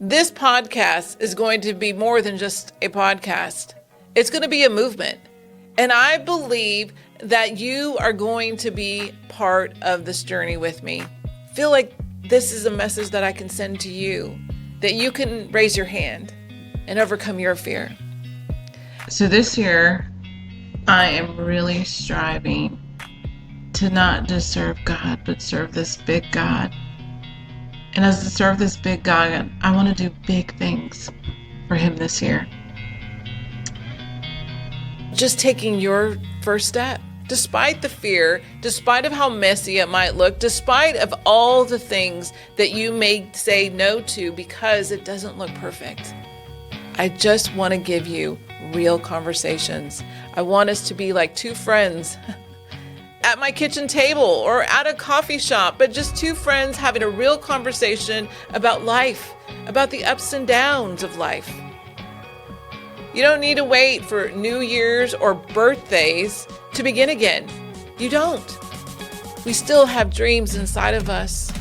This podcast is going to be more than just a podcast. It's going to be a movement. And I believe that you are going to be part of this journey with me. Feel like this is a message that I can send to you, that you can raise your hand and overcome your fear. So this year, I am really striving to not just serve God, but serve this big God. And as I serve this big God, I want to do big things for Him this year. Just taking your first step, despite the fear, despite of how messy it might look, despite of all the things that you may say no to because it doesn't look perfect. I just want to give you real conversations. I want us to be like two friends at my kitchen table or at a coffee shop, but just two friends having a real conversation about life, about the ups and downs of life. You don't need to wait for New Year's or birthdays to begin again. You don't. We still have dreams inside of us,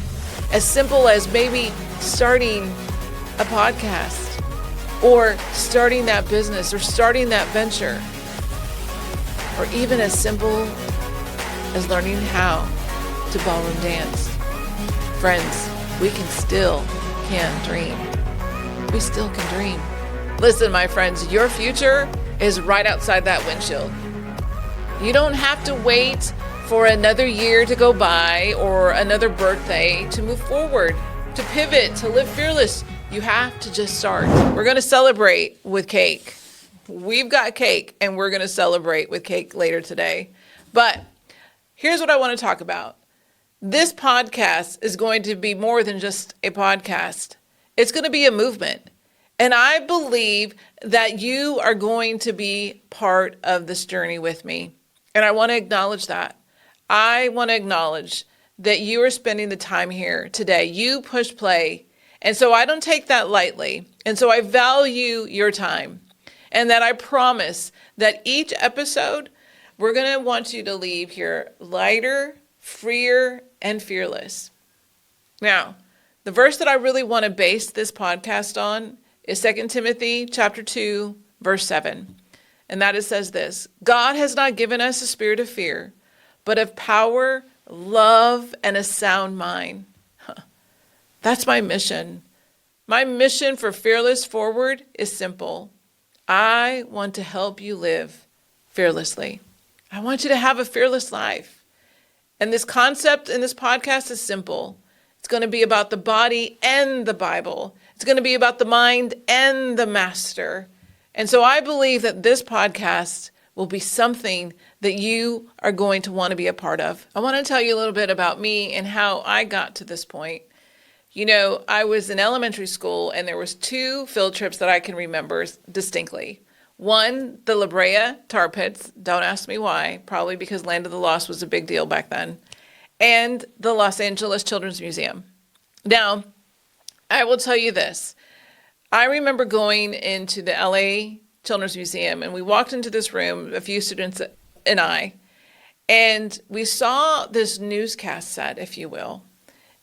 as simple as maybe starting a podcast or starting that business or starting that venture, or even as simple as learning how to ballroom dance. Friends, we still can dream. We still can dream. Listen, my friends, your future is right outside that windshield. You don't have to wait for another year to go by or another birthday to move forward, to pivot, to live fearless. You have to just start. We're going to celebrate with cake. We've got cake, and we're going to celebrate with cake later today. But here's what I want to talk about. This podcast is going to be more than just a podcast. It's going to be a movement. And I believe that you are going to be part of this journey with me. And I want to acknowledge that. I want to acknowledge that you are spending the time here today. You push play. And so I don't take that lightly. And so I value your time. And that I promise that each episode, we're going to want you to leave here lighter, freer, and fearless. Now, the verse that I really want to base this podcast on is 2 Timothy chapter 2, verse 7. And that it says this: God has not given us a spirit of fear, but of power, love, and a sound mind. That's my mission. My mission for Fearless Forward is simple. I want to help you live fearlessly. I want you to have a fearless life. And this concept in this podcast is simple. It's going to be about the body and the Bible. It's going to be about the mind and the master. And so I believe that this podcast will be something that you are going to want to be a part of. I want to tell you a little bit about me and how I got to this point. You know, I was in elementary school, and there was two field trips that I can remember distinctly. One, the La Brea tar pits. Don't ask me why. Probably because Land of the Lost was a big deal back then. And the Los Angeles Children's Museum. Now, I will tell you this. I remember going into the LA Children's Museum, and we walked into this room, a few students and I, and we saw this newscast set, if you will.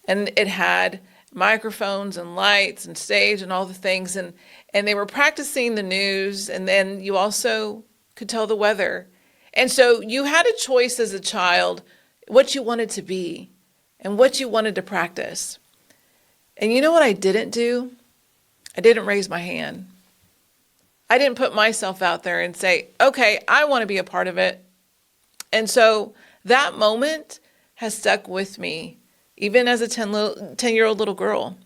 And it had microphones and lights and stage and all the things, and they were practicing the news, and then you also could tell the weather. And so you had a choice as a child what you wanted to be and what you wanted to practice. And you know what I didn't do? I didn't raise my hand. I didn't put myself out there and say, okay, I want to be a part of it. And so that moment has stuck with me, even as a 10-year-old little girl.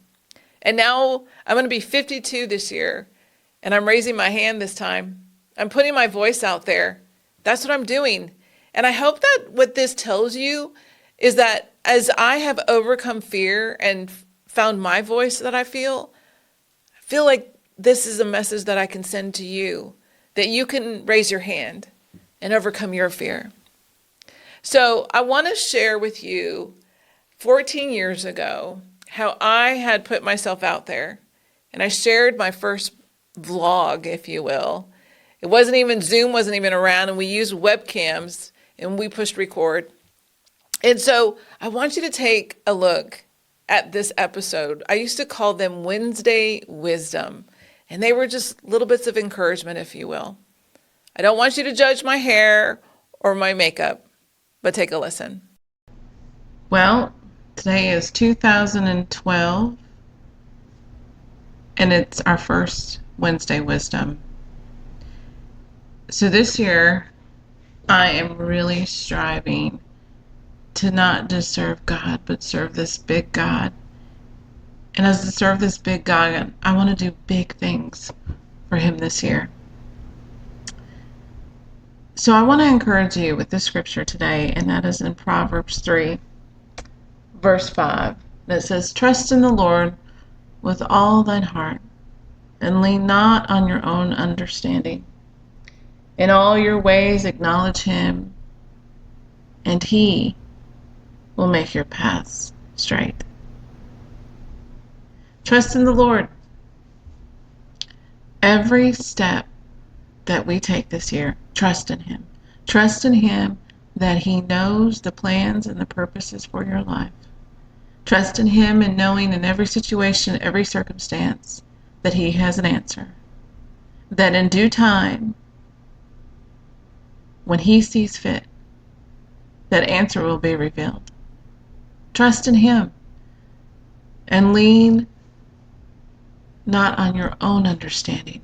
And now I'm going to be 52 this year, and I'm raising my hand this time. I'm putting my voice out there. That's what I'm doing. And I hope that what this tells you is that as I have overcome fear and found my voice that I feel like this is a message that I can send to you, that you can raise your hand and overcome your fear. So I want to share with you 14 years ago how I had put myself out there, and I shared my first vlog, if you will. Zoom wasn't even around, and we used webcams, and we pushed record. And so I want you to take a look at this episode. I used to call them Wednesday Wisdom, and they were just little bits of encouragement, if you will. I don't want you to judge my hair or my makeup, but take a listen. Well, today is 2012, and it's our first Wednesday Wisdom. So this year, I am really striving to not just serve God, but serve this big God. And as I serve this big God, I want to do big things for Him this year. So I want to encourage you with this scripture today, and that is in Proverbs 3, verse 5. And it says, "Trust in the Lord with all thine heart, and lean not on your own understanding. In all your ways acknowledge Him, and He will make your paths straight." Trust in the Lord. Every step that we take this year, trust in Him. Trust in Him that He knows the plans and the purposes for your life. Trust in Him and knowing in every situation, every circumstance, that He has an answer. That in due time, when He sees fit, that answer will be revealed. Trust in Him and lean not on your own understanding.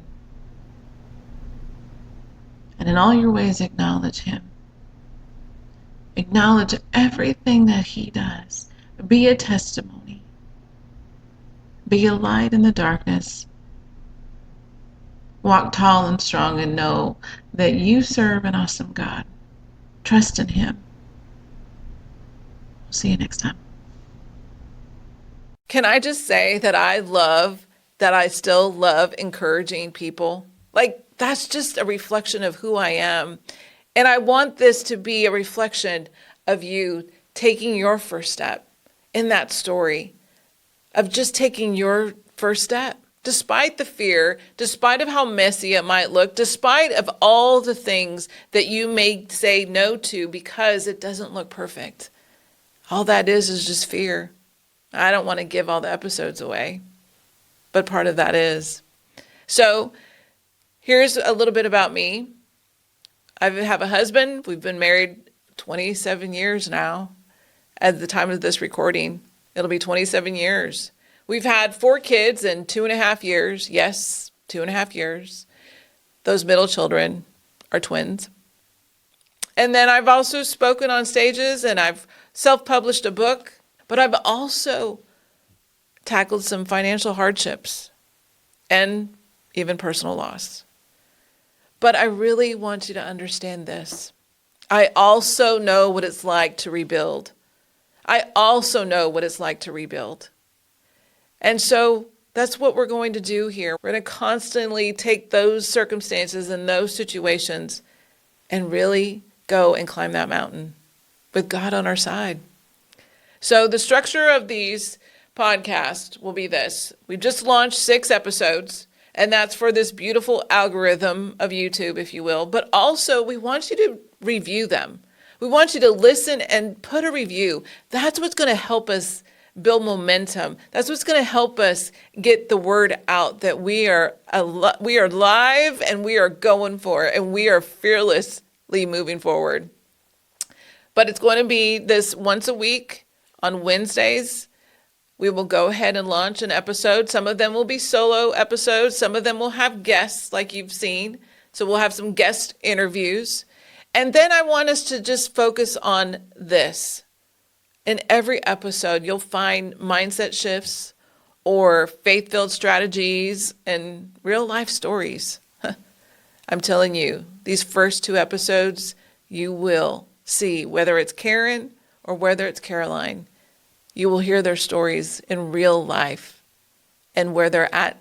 And in all your ways acknowledge Him. Acknowledge everything that He does. Be a testimony. Be a light in the darkness. Walk tall and strong and know that you serve an awesome God. Trust in Him. We'll see you next time. Can I just say that I still love encouraging people? Like, that's just a reflection of who I am. And I want this to be a reflection of you taking your first step in that story, of just taking your first step. Despite the fear, despite of how messy it might look, despite of all the things that you may say no to because it doesn't look perfect. All that is just fear. I don't want to give all the episodes away, but part of that is. So here's a little bit about me. I have a husband. We've been married 27 years now. At the time of this recording, it'll be 27 years. We've had 4 kids in 2.5 years. Yes, 2.5 years. Those middle children are twins. And then I've also spoken on stages, and I've self-published a book, but I've also tackled some financial hardships and even personal loss. But I really want you to understand this. I also know what it's like to rebuild. I also know what it's like to rebuild. And so that's what we're going to do here. We're going to constantly take those circumstances and those situations and really go and climb that mountain with God on our side. So the structure of these podcasts will be this. We've just launched 6 episodes, and that's for this beautiful algorithm of YouTube, if you will. But also, we want you to review them. We want you to listen and put a review. That's what's going to help us build momentum. That's what's going to help us get the word out that we are live and we are going for it, and we are fearlessly moving forward. But it's going to be this once a week on Wednesdays. We will go ahead and launch an episode. Some of them will be solo episodes. Some of them will have guests like you've seen. So we'll have some guest interviews. And then I want us to just focus on this. In every episode, you'll find mindset shifts or faith-filled strategies and real life stories. I'm telling you, these first 2 episodes, you will see whether it's Karen or whether it's Caroline. You will hear their stories in real life and where they're at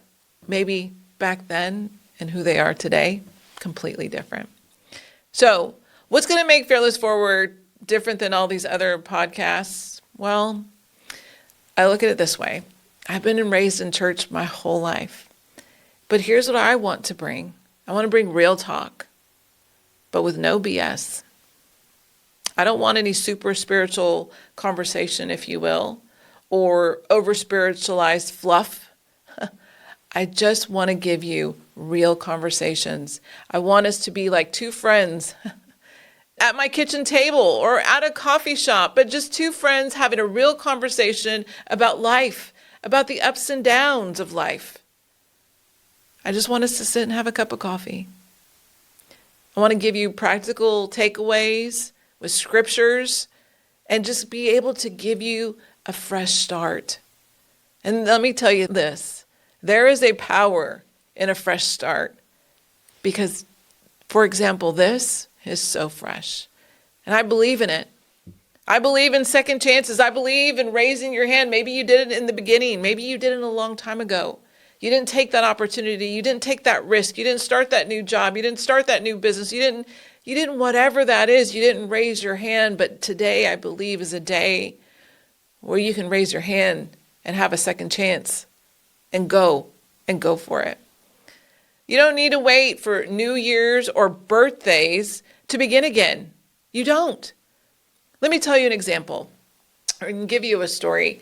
maybe back then and who they are today, completely different. So what's going to make Fearless Forward different than all these other podcasts? Well, I look at it this way. I've been raised in church my whole life. But here's what I want to bring. I want to bring real talk, but with no BS. I don't want any super spiritual conversation, if you will, or over spiritualized fluff. I just want to give you real conversations. I want us to be like two friends at my kitchen table or at a coffee shop, but just two friends having a real conversation about life, about the ups and downs of life. I just want us to sit and have a cup of coffee. I want to give you practical takeaways with scriptures and just be able to give you a fresh start. And let me tell you this, there is a power in a fresh start because, for example, this is so fresh and I believe in it. I believe in second chances. I believe in raising your hand. Maybe you did it in the beginning. Maybe you did it a long time ago. You didn't take that opportunity. You didn't take that risk. You didn't start that new job. You didn't start that new business. You didn't whatever that is. You didn't raise your hand. But today, I believe, is a day where you can raise your hand and have a second chance and go for it. You don't need to wait for New Year's or birthdays to begin again. You don't. Let me tell you an example and give you a story.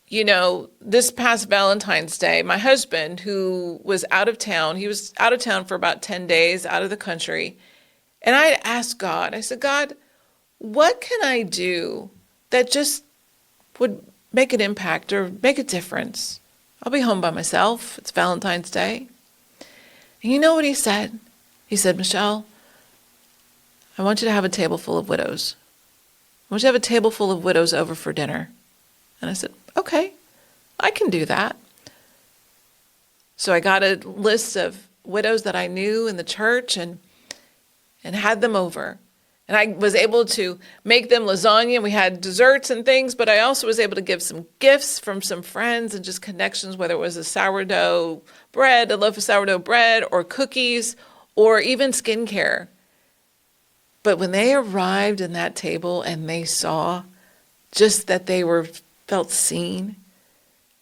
You know, this past Valentine's Day, my husband, who was out of town, he was out of town for about 10 days, out of the country. And I asked God, I said, God, what can I do that just would make an impact or make a difference? I'll be home by myself. It's Valentine's Day. And you know what he said? He said, Michelle, I want you to have a table full of widows. I want you to have a table full of widows over for dinner. And I said, okay, I can do that. So I got a list of widows that I knew in the church and had them over. And I was able to make them lasagna. We had desserts and things, but I also was able to give some gifts from some friends and just connections, whether it was a sourdough bread, a loaf of sourdough bread, or cookies, or even skincare. But when they arrived in that table and they saw just that they felt seen,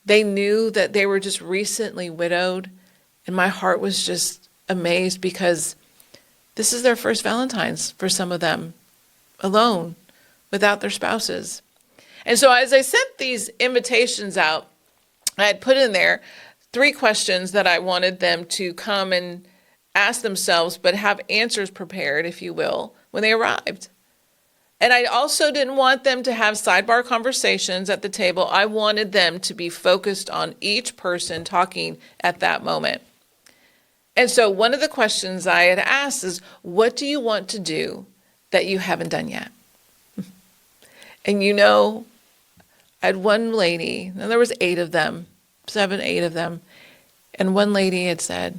they knew that they were just recently widowed, and my heart was just amazed because this is their first Valentine's for some of them, alone, without their spouses. And so as I sent these invitations out, I had put in there 3 questions that I wanted them to come and ask themselves, but have answers prepared, if you will, when they arrived. And I also didn't want them to have sidebar conversations at the table. I wanted them to be focused on each person talking at that moment. And so one of the questions I had asked is, what do you want to do that you haven't done yet? And you know, I had one lady, and there was 8 of them, 7, 8 of them. And one lady had said,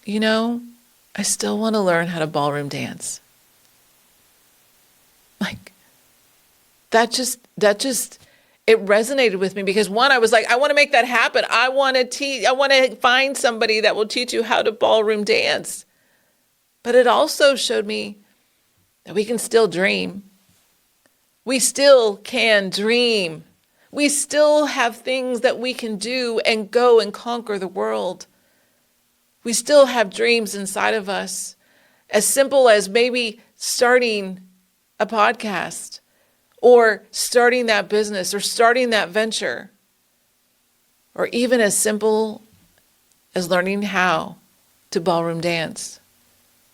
you know, I still want to learn how to ballroom dance. Like, that just, it resonated with me because one, I was like, I want to make that happen. I want to find somebody that will teach you how to ballroom dance. But it also showed me that we can still dream. We still can dream. We still have things that we can do and go and conquer the world. We still have dreams inside of us, as simple as maybe starting a podcast or starting that business or starting that venture, or even as simple as learning how to ballroom dance.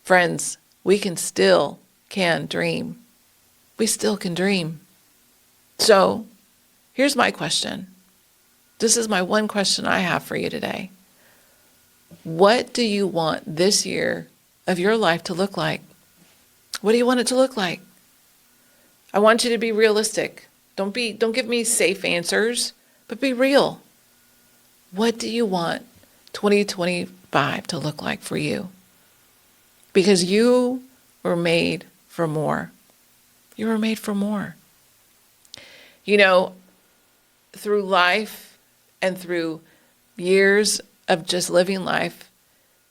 Friends, we can dream. We still can dream. So here's my question. This is my one question I have for you today. What do you want this year of your life to look like? What do you want it to look like? I want you to be realistic. Don't give me safe answers, but be real. What do you want 2025 to look like for you? Because you were made for more. You were made for more. You know, through life and through years of just living life,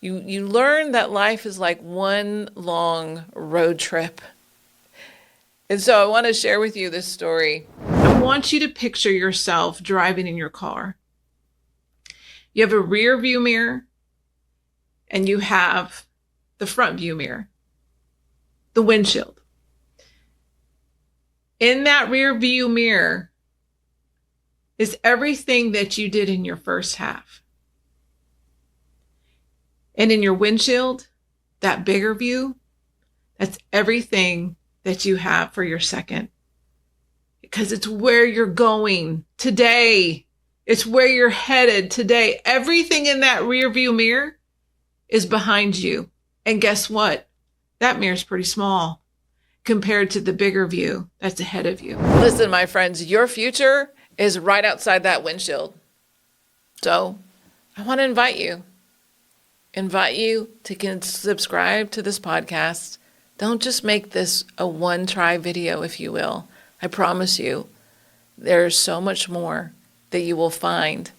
you learn that life is like one long road trip. And so I want to share with you this story. I want you to picture yourself driving in your car. You have a rear view mirror and you have the front view mirror, the windshield. In that rear view mirror, is everything that you did in your first half. And in your windshield, that bigger view, that's everything that you have for your second. Because it's where you're going today. It's where you're headed today. Everything in that rear view mirror is behind you. And guess what? That mirror is pretty small compared to the bigger view that's ahead of you. Listen, my friends, your future is right outside that windshield. So I want to invite you to subscribe to this podcast. Don't just make this a one-try video, if you will. I promise you, there's so much more that you will find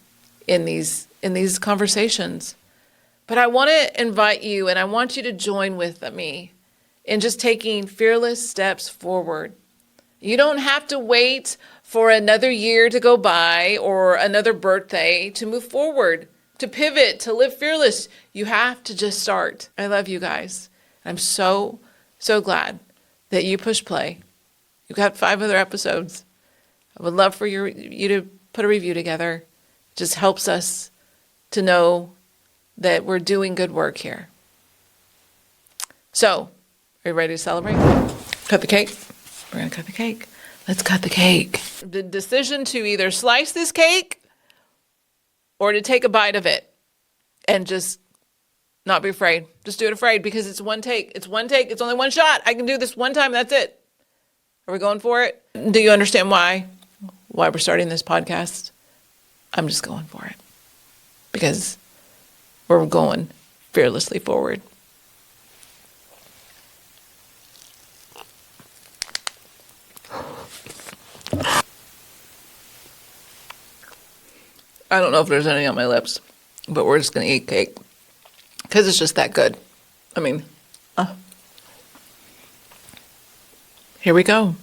in these conversations. But I want to invite you, and I want you to join with me in just taking fearless steps forward. You don't have to wait for another year to go by or another birthday to move forward, to pivot, to live fearless. You have to just start. I love you guys. I'm so glad that you push play. You've got 5 other episodes. I would love for you to put a review together. It just helps us to know that we're doing good work here. So, are you ready to celebrate? Cut the cake? We're going to cut the cake. Let's cut the cake. The decision to either slice this cake or to take a bite of it and just not be afraid. Just do it afraid because it's one take. It's one take. It's only one shot. I can do this one time. That's it. Are we going for it? Do you understand why we're starting this podcast? I'm just going for it because we're going fearlessly forward. I don't know if there's any on my lips, but we're just going to eat cake because it's just that good. I mean, here we go.